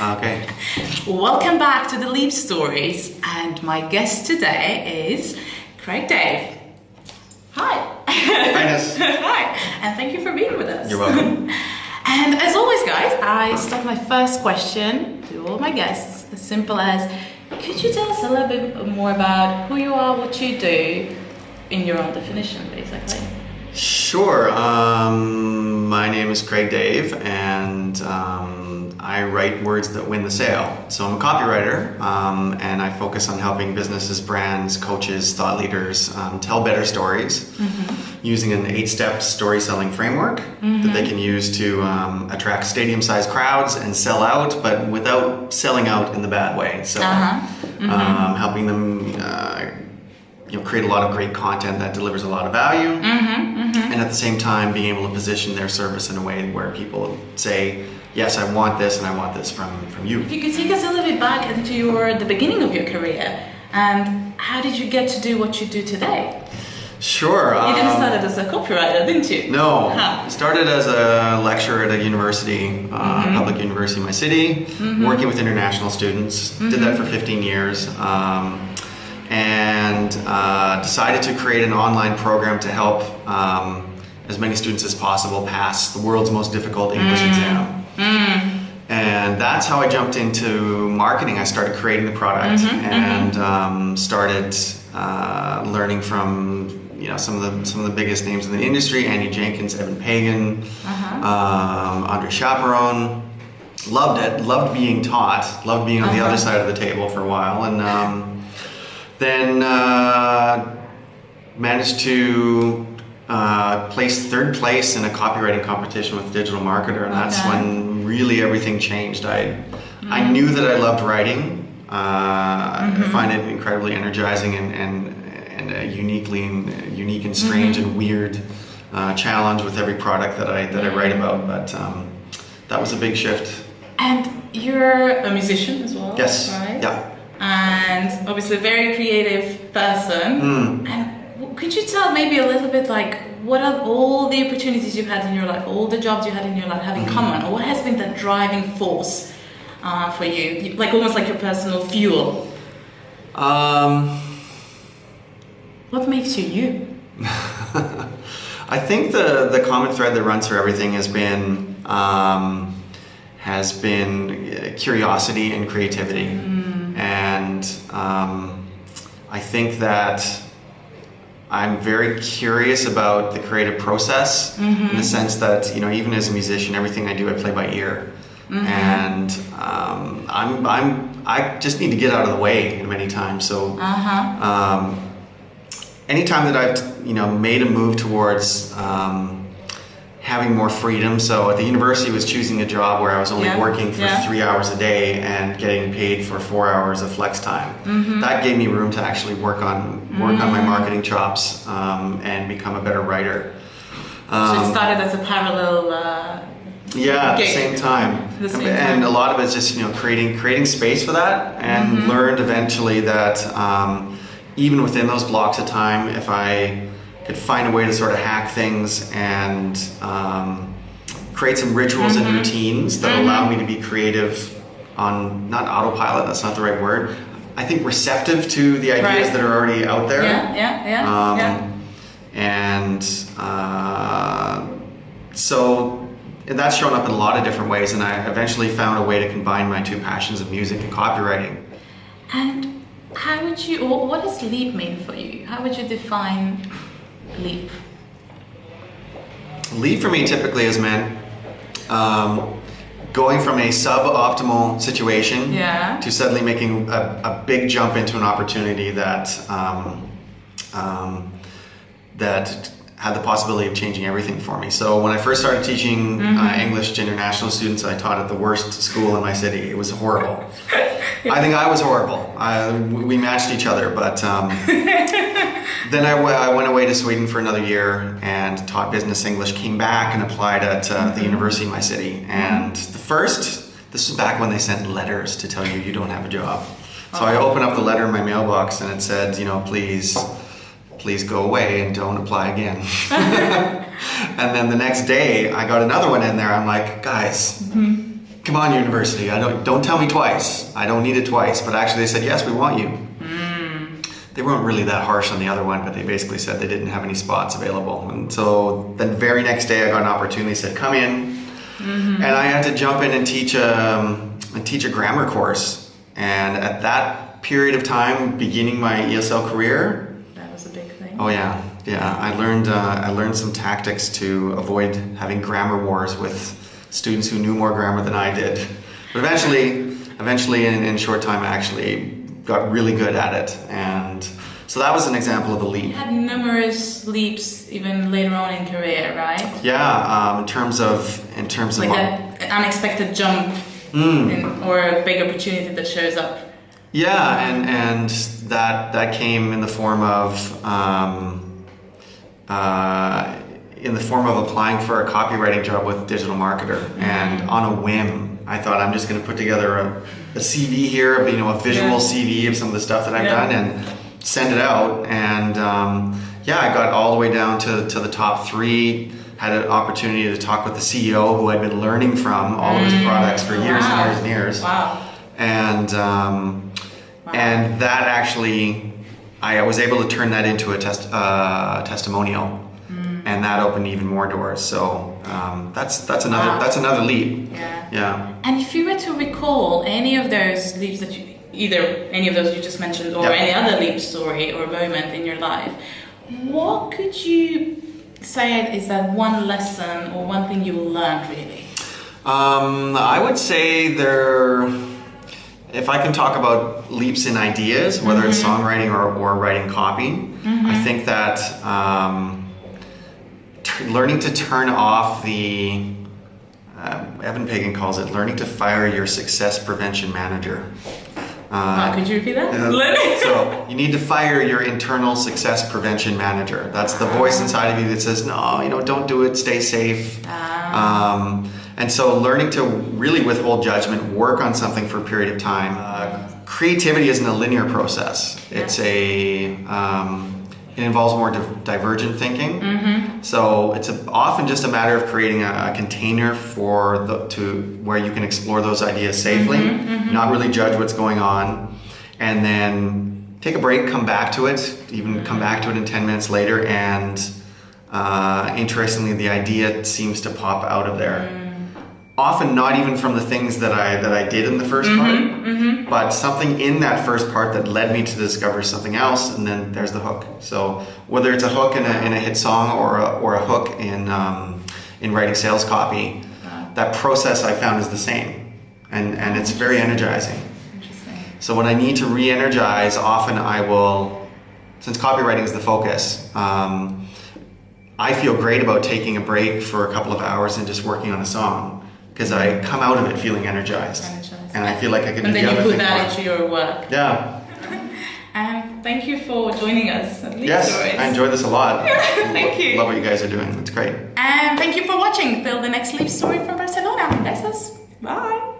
Okay. Welcome back to the Leap Stories, and my guest today is Craig Dave. Hi. Hi, Ness. Hi, and thank you for being with us. You're welcome. And as always, guys, I start my first question to all my guests as simple as, could you tell us a little bit more about who you are, what you do, in your own definition, basically? Sure. My name is Craig Dave, and I write words that win the sale. So I'm a copywriter, and I focus on helping businesses, brands, coaches, thought leaders tell better stories using an 8-step story selling framework that they can use to attract stadium-sized crowds and sell out, but without selling out in the bad way. So helping them create a lot of great content that delivers a lot of value, and at the same time being able to position their service in a way where people say, yes, I want this, and I want this from you. If you could take us a little bit back into the beginning of your career, and how did you get to do what you do today? Sure. You didn't start as a copywriter, didn't you? No. I started as a lecturer at a university, public university in my city, working with international students. Did that for 15 years. And decided to create an online program to help as many students as possible pass the world's most difficult English exam. And that's how I jumped into marketing. I started creating the product and started learning from some of the biggest names in the industry: Andy Jenkins, Evan Pagan, Andre Chaperon. Loved it. Loved being taught. Loved being on the other side of the table for a while, and then managed to place 3rd place in a copywriting competition with Digital Marketer, and that's when really everything changed. I knew that I loved writing. I find it incredibly energizing and unique and strange and weird challenge with every product that I write about. But that was a big shift. And you're a musician as well, yes. Right? Yeah. And obviously a very creative person. And could you tell maybe a little bit like what are all the opportunities you've had in your life, all the jobs you had in your life have in common, or what has been the driving force for you, like almost like your personal fuel? What makes you you? I think the common thread that runs through everything has been curiosity and creativity. And I think that I'm very curious about the creative process in the sense that, even as a musician, everything I do, I play by ear. And I just need to get out of the way many times. So anytime that I've, made a move towards having more freedom. So at the university, I was choosing a job where I was only working for 3 hours a day and getting paid for 4 hours of flex time. That gave me room to actually work on my marketing chops and become a better writer. So it started as a parallel at the same time. And a lot of it's just creating space for that, and learned eventually that even within those blocks of time, if I could find a way to sort of hack things and create some rituals and routines that allow me to be creative on, not autopilot, that's not the right word, I think receptive to the ideas that are already out there. And so that's shown up in a lot of different ways, and I eventually found a way to combine my 2 passions of music and copywriting. And how would you, or what does leap mean for you? How would you define leap? Leap for me typically has meant going from a suboptimal situation to suddenly making a big jump into an opportunity that that had the possibility of changing everything for me. So when I first started teaching English to international students, I taught at the worst school in my city. It was horrible. I think I was horrible. We matched each other, but then I went away to Sweden for another year and taught business English, came back and applied at the university in my city. And this was back when they sent letters to tell you don't have a job. So I opened up the letter in my mailbox and it said, please go away and don't apply again. And then the next day I got another one in there. I'm like, guys, come on, university, don't tell me twice. I don't need it twice. But actually they said, yes, we want you. They weren't really that harsh on the other one, but they basically said they didn't have any spots available. And so the very next day I got an opportunity, said, come in. And I had to jump in and teach a grammar course. And at that period of time, beginning my ESL career, that was a big thing. Oh yeah. I learned some tactics to avoid having grammar wars with students who knew more grammar than I did. But eventually in a short time I actually got really good at it. And so that was an example of a leap. You had numerous leaps even later on in career, right? Yeah, in terms of like an unexpected jump or a big opportunity that shows up. Yeah, and that came in the form of applying for a copywriting job with Digital Marketer. And on a whim, I thought I'm just going to put together a CV here, a visual CV of some of the stuff that I've done and send it out. And I got all the way down to the top 3. Had an opportunity to talk with the CEO who I'd been learning from all of his products for years and years and years. Wow. And that actually, I was able to turn that into a testimonial. And that opened even more doors. So that's another leap. Yeah. And if you were to recall any of those leaps that either any of those you just mentioned or any other leap story or moment in your life, what could you say is that one lesson or one thing you learned really? I would say if I can talk about leaps in ideas, whether it's songwriting or writing copy, I think that learning to turn off Evan Pagan calls it learning to fire your success prevention manager. Could you repeat that? So you need to fire your internal success prevention manager. That's the voice inside of you that says, no, don't do it, stay safe. And so learning to really withhold judgment, work on something for a period of time. Creativity isn't a linear process. It's it involves more divergent thinking. So it's often just a matter of creating a container where you can explore those ideas safely, not really judge what's going on, and then take a break, come back to it, even come back to it in 10 minutes later, and interestingly, the idea seems to pop out of there. Often not even from the things that I did in the first part, but something in that first part that led me to discover something else, and then there's the hook. So whether it's a hook in a hit song or a hook in writing sales copy, that process I found is the same, and it's very energizing. Interesting. So when I need to re-energize, often I will, since copywriting is the focus, I feel great about taking a break for a couple of hours and just working on a song. Because I come out of it feeling energized. And I feel like I can do the other thing. And then you put that into your work. Yeah. Thank you for joining us at Leap Yes, Stories. I enjoyed this a lot. Thank you. Love what you guys are doing. It's great. And thank you for watching. Till the next Leap Story from Barcelona. Besos. Bye.